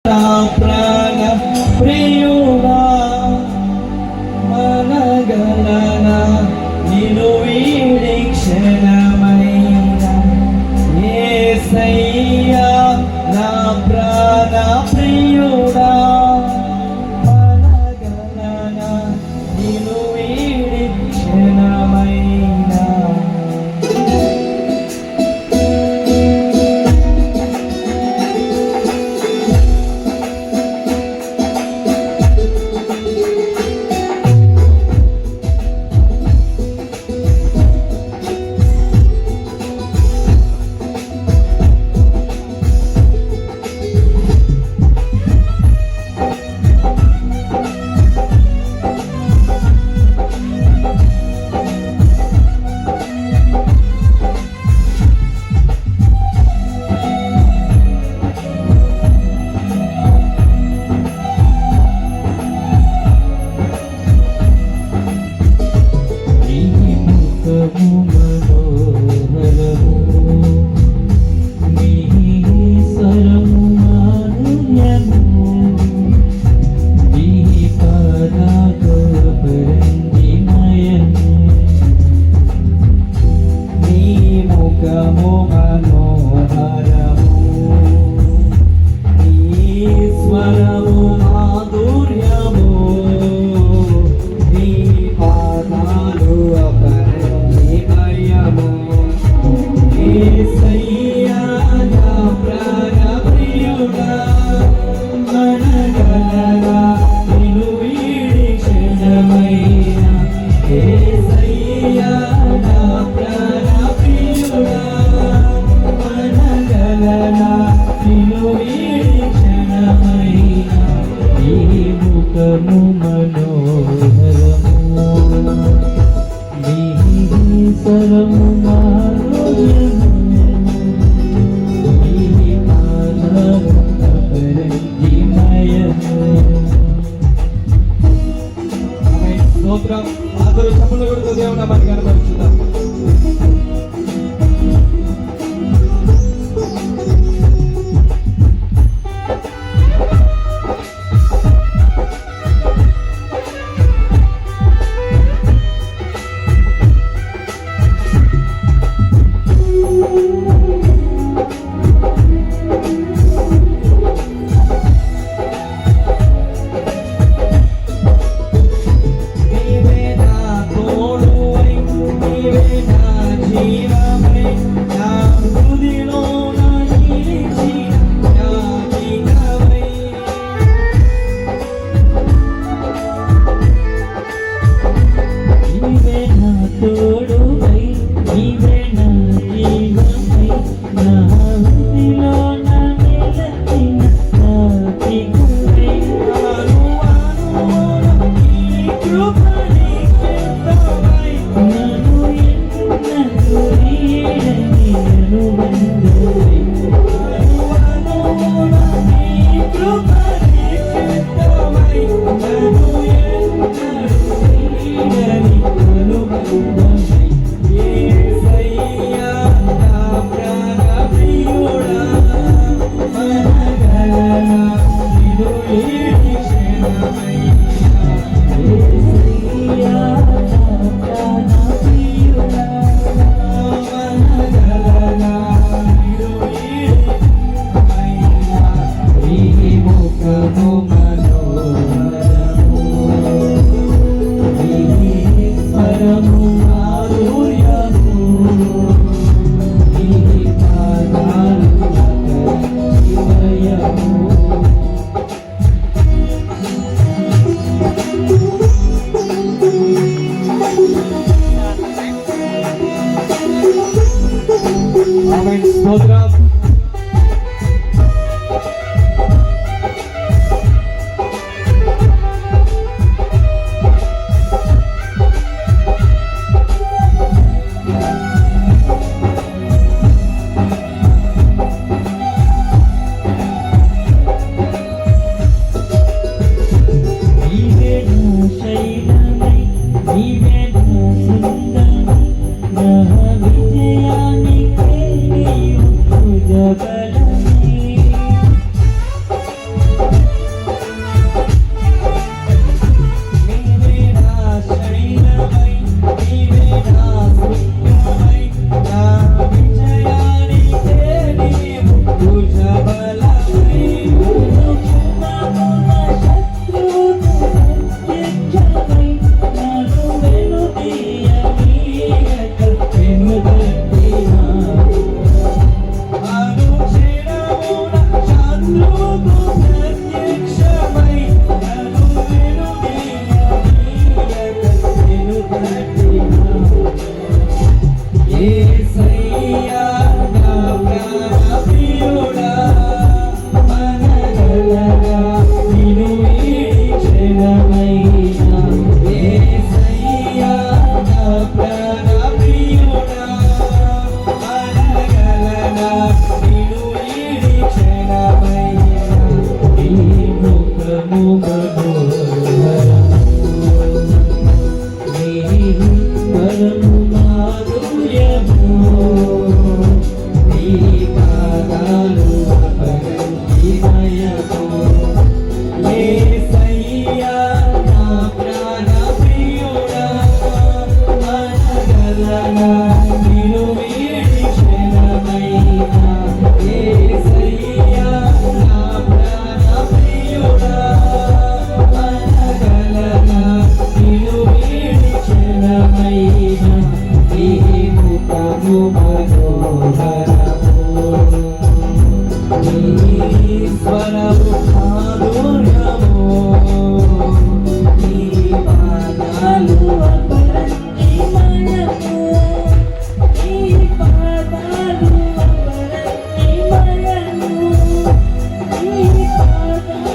ప్రాణ ప్రియుడా మనగలనా నిను వీడి క్షణమైన యేసయ్యా నా ప్రాణ ప్రియుడా మనగలనా నిను వీడి క్షణమైన అందరూ చప్పట్లు కొడుతూ దేవుని నామాన్ని కనపరుచుదాం. నువ్వు ప్రత్యక్షమై నన్ను వెనుదీయనీయక యేసయ్యా నా ప్రాణప్రియుడా మనగలగా నిన్ను వీడి క్షణమైనా యేసయ్యా నా ప్రాణప్రియుడా మనగలగా నిన్ను వీడి క్షణమైనా నీ ముఖము మనోహరము మాధుర్యము నీ పాదాలు అపరంజిమయము యేసయ్యా నా ప్రాణప్రియుడా మనగలనా నిన్ను వీడి క్షణమైనా యేసయ్యా నా ప్రాణప్రియుడా మనగలనా నిన్ను వీడి క్షణమైనా నీ ముఖము మనోహరము నీ స్వరము మాధుర్యము నీ పాదాలు అపరంజిమయము నీ పాదాలు అపరంజిమయము నీ పాదాలు